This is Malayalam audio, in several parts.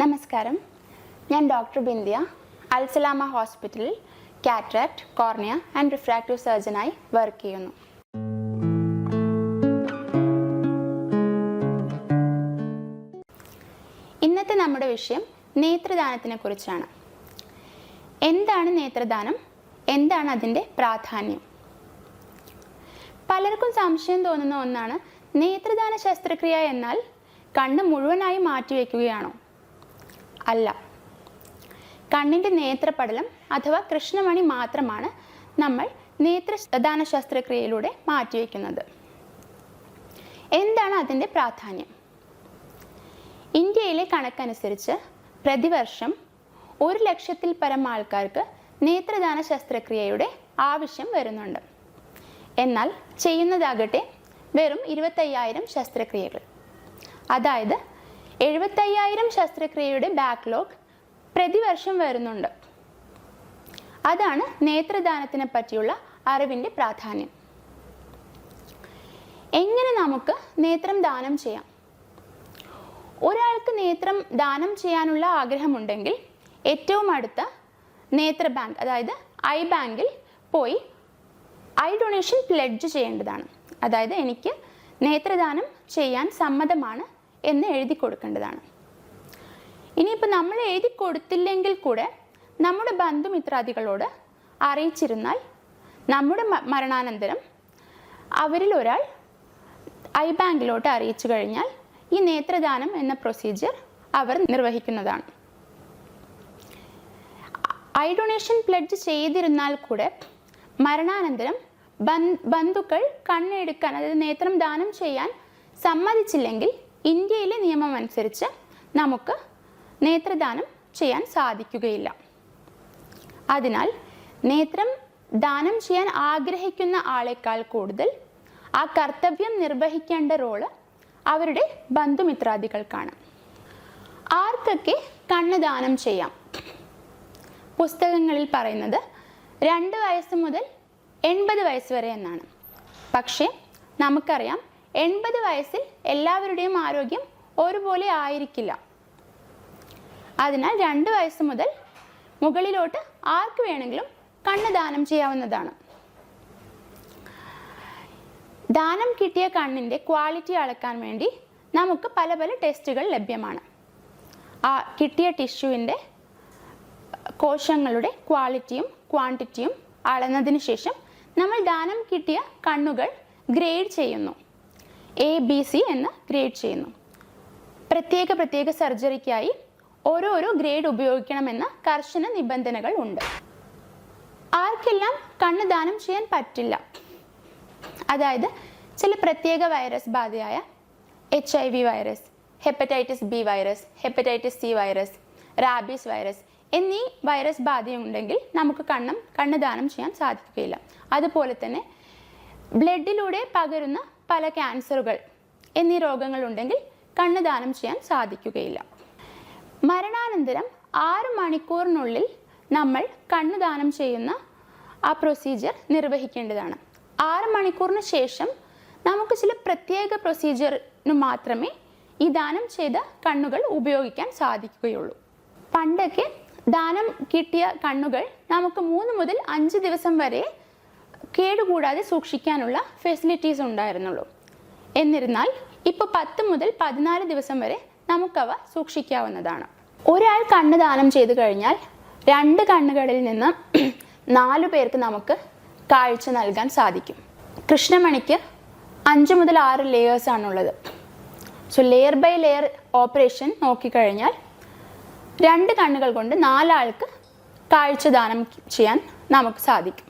നമസ്കാരം, ഞാൻ ഡോക്ടർ ബിന്ദിയ അൽസലാമ ഹോസ്പിറ്റലിൽ കാറ്ററാക്ട്, കോർണിയ ആൻഡ് റിഫ്രാക്റ്റീവ് സർജനായി വർക്ക് ചെയ്യുന്നു. ഇന്നത്തെ നമ്മുടെ വിഷയം നേത്രദാനത്തിനെ കുറിച്ചാണ്. എന്താണ് നേത്രദാനം? എന്താണ് അതിൻ്റെ പ്രാധാന്യം? പലർക്കും സംശയം തോന്നുന്ന ഒന്നാണ്, നേത്രദാന ശസ്ത്രക്രിയ എന്നാൽ കണ്ണ് മുഴുവനായി മാറ്റിവെക്കുകയാണോ? അല്ല. കണ്ണിൻ്റെ നേത്രപടലം അഥവാ കൃഷ്ണമണി മാത്രമാണ് നമ്മൾ നേത്രദാന ശസ്ത്രക്രിയയിലൂടെ മാറ്റിവെക്കുന്നത്. എന്താണ് അതിൻ്റെ പ്രാധാന്യം? ഇന്ത്യയിലെ കണക്കനുസരിച്ച് പ്രതിവർഷം 1,00,000-ൽ പരം ആൾക്കാർക്ക് നേത്രദാന ശസ്ത്രക്രിയയുടെ ആവശ്യം വരുന്നുണ്ട്. എന്നാൽ ചെയ്യുന്നതാകട്ടെ വെറും 25,000 ശസ്ത്രക്രിയകൾ. അതായത് 75,000 ശസ്ത്രക്രിയയുടെ ബാക്ക്ലോഗ് പ്രതിവർഷം വരുന്നുണ്ട്. അതാണ് നേത്രദാനത്തിനെ പറ്റിയുള്ള അറിവിൻ്റെ പ്രാധാന്യം. എങ്ങനെ നമുക്ക് നേത്രം ദാനം ചെയ്യാം? ഒരാൾക്ക് നേത്രം ദാനം ചെയ്യാനുള്ള ആഗ്രഹമുണ്ടെങ്കിൽ ഏറ്റവും അടുത്ത നേത്ര ബാങ്ക്, അതായത് ഐ ബാങ്കിൽ പോയി ഐ ഡൊണേഷൻ പ്ലെഡ്ജ് ചെയ്യേണ്ടതാണ്. അതായത് എനിക്ക് നേത്രദാനം ചെയ്യാൻ സമ്മതമാണ് എന്ന് എഴുതി കൊടുക്കേണ്ടതാണ്. ഇനിയിപ്പോൾ നമ്മൾ എഴുതി കൊടുത്തില്ലെങ്കിൽ കൂടെ നമ്മുടെ ബന്ധുമിത്രാദികളോട് അറിയിച്ചിരുന്നാൽ നമ്മുടെ മരണാനന്തരം അവരിൽ ഒരാൾ ഐ ബാങ്കിലോട്ട് അറിയിച്ചു കഴിഞ്ഞാൽ ഈ നേത്രദാനം എന്ന പ്രൊസീജിയർ അവർ നിർവഹിക്കുന്നതാണ്. ഐ ഡൊണേഷൻ പ്ലെഡ്ജ് ചെയ്തിരുന്നാൽ കൂടെ മരണാനന്തരം ബന്ധുക്കൾ കണ്ണെടുക്കാൻ, അതായത് നേത്രം ദാനം ചെയ്യാൻ സമ്മതിച്ചില്ലെങ്കിൽ ഇന്ത്യയിലെ നിയമം അനുസരിച്ച് നമുക്ക് നേത്രദാനം ചെയ്യാൻ സാധിക്കുകയില്ല. അതിനാൽ നേത്രം ദാനം ചെയ്യാൻ ആഗ്രഹിക്കുന്ന ആളെക്കാൾ കൂടുതൽ ആ കർത്തവ്യം നിർവഹിക്കേണ്ട റോള് അവരുടെ ബന്ധുമിത്രാദികൾക്കാണ്. ആർക്കൊക്കെ കണ്ണ് ദാനം ചെയ്യാം? പുസ്തകങ്ങളിൽ പറയുന്നത് 2 വയസ്സ് മുതൽ 80 വയസ്സ് വരെ എന്നാണ്. പക്ഷേ നമുക്കറിയാം 80 വയസ്സിൽ എല്ലാവരുടെയും ആരോഗ്യം ഒരുപോലെ ആയിരിക്കില്ല. അതിനാൽ 2 വയസ്സ് മുതൽ മുകളിലോട്ട് ആർക്ക് വേണമെങ്കിലും കണ്ണ് ദാനം ചെയ്യാവുന്നതാണ്. ദാനം കിട്ടിയ കണ്ണിൻ്റെ ക്വാളിറ്റി അളക്കാൻ വേണ്ടി നമുക്ക് പല പല ടെസ്റ്റുകൾ ലഭ്യമാണ്. ആ കിട്ടിയ ടിഷ്യൂവിൻ്റെ കോശങ്ങളുടെ ക്വാളിറ്റിയും ക്വാണ്ടിറ്റിയും അളന്നതിന് ശേഷം നമ്മൾ ദാനം കിട്ടിയ കണ്ണുകൾ ഗ്രേഡ് ചെയ്യുന്നു. ABC എന്ന് ഗ്രേഡ് ചെയ്യുന്നു. പ്രത്യേക സർജറിക്കായി ഓരോരോ ഗ്രേഡ് ഉപയോഗിക്കണമെന്ന കർശന നിബന്ധനകൾ ഉണ്ട്. ആർക്കെല്ലാം കണ്ണ് ദാനം ചെയ്യാൻ പറ്റില്ല? അതായത് ചില പ്രത്യേക വൈറസ് ബാധയായ HIV virus, hepatitis B virus, hepatitis C virus, rabies virus എന്നീ വൈറസ് ബാധയുണ്ടെങ്കിൽ നമുക്ക് കണ്ണ് ദാനം ചെയ്യാൻ സാധിക്കുകയില്ല. അതുപോലെ തന്നെ ബ്ലഡിലൂടെ പകരുന്ന പല ക്യാൻസറുകൾ എന്നീ രോഗങ്ങളുണ്ടെങ്കിൽ കണ്ണ് ദാനം ചെയ്യാൻ സാധിക്കുകയില്ല. മരണാനന്തരം 6 മണിക്കൂറിനുള്ളിൽ നമ്മൾ കണ്ണ് ദാനം ചെയ്യുന്ന ആ പ്രൊസീജിയർ നിർവഹിക്കേണ്ടതാണ്. 6 മണിക്കൂറിന് ശേഷം നമുക്ക് ചില പ്രത്യേക പ്രൊസീജിയറിന് മാത്രമേ ഈ ദാനം ചെയ്ത കണ്ണുകൾ ഉപയോഗിക്കാൻ സാധിക്കുകയുള്ളൂ. പണ്ടൊക്കെ ദാനം കിട്ടിയ കണ്ണുകൾ നമുക്ക് 3 മുതൽ 5 ദിവസം വരെ കേടുകൂടാതെ സൂക്ഷിക്കാനുള്ള ഫെസിലിറ്റീസ് ഉണ്ടായിരുന്നുള്ളൂ. എന്നിരുന്നാൽ ഇപ്പോൾ 10 മുതൽ 14 ദിവസം വരെ നമുക്കവ സൂക്ഷിക്കാവുന്നതാണ്. ഒരാൾ കണ്ണ് ദാനം ചെയ്തു കഴിഞ്ഞാൽ 2 കണ്ണുകളിൽ നിന്ന് 4 പേർക്ക് നമുക്ക് കാഴ്ച നൽകാൻ സാധിക്കും. കൃഷ്ണമണിക്ക് 5 മുതൽ 6 ലെയേഴ്സാണുള്ളത്. So layer by layer operation നോക്കിക്കഴിഞ്ഞാൽ 2 കണ്ണുകൾ കൊണ്ട് 4 ആൾക്ക് കാഴ്ച ദാനം ചെയ്യാൻ നമുക്ക് സാധിക്കും.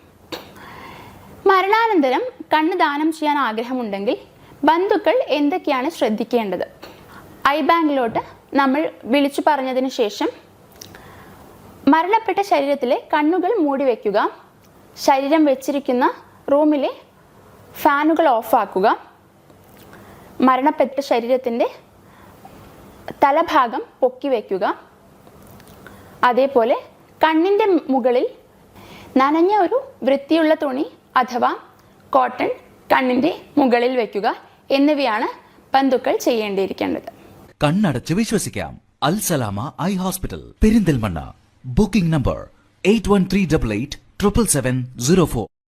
മരണാനന്തരം കണ്ണ് ദാനം ചെയ്യാൻ ആഗ്രഹമുണ്ടെങ്കിൽ ബന്ധുക്കൾ എന്തൊക്കെയാണ് ശ്രദ്ധിക്കേണ്ടത്? ഐ ബാങ്കിലോട്ട് നമ്മൾ വിളിച്ചു പറഞ്ഞതിന് ശേഷം മരണപ്പെട്ട ശരീരത്തിലെ കണ്ണുകൾ മൂടി വയ്ക്കുക, ശരീരം വെച്ചിരിക്കുന്ന റൂമിലെ ഫാനുകൾ ഓഫാക്കുക, മരണപ്പെട്ട ശരീരത്തിൻ്റെ തലഭാഗം പൊക്കി വയ്ക്കുക, അതേപോലെ കണ്ണിൻ്റെ മുകളിൽ നനഞ്ഞ ഒരു വൃത്തിയുള്ള തുണി അഥവാ കോട്ടൺ കണ്ണിൻ്റെ മുകളിൽ വയ്ക്കുക എന്നിവയാണ് ബന്ധുക്കൾ ചെയ്യേണ്ടിയിരിക്കേണ്ടത്. കണ്ണടച്ച് വിശ്വസിക്കാം. Al Salama Eye Hospital, Perindalmanna. Booking number 8138877704.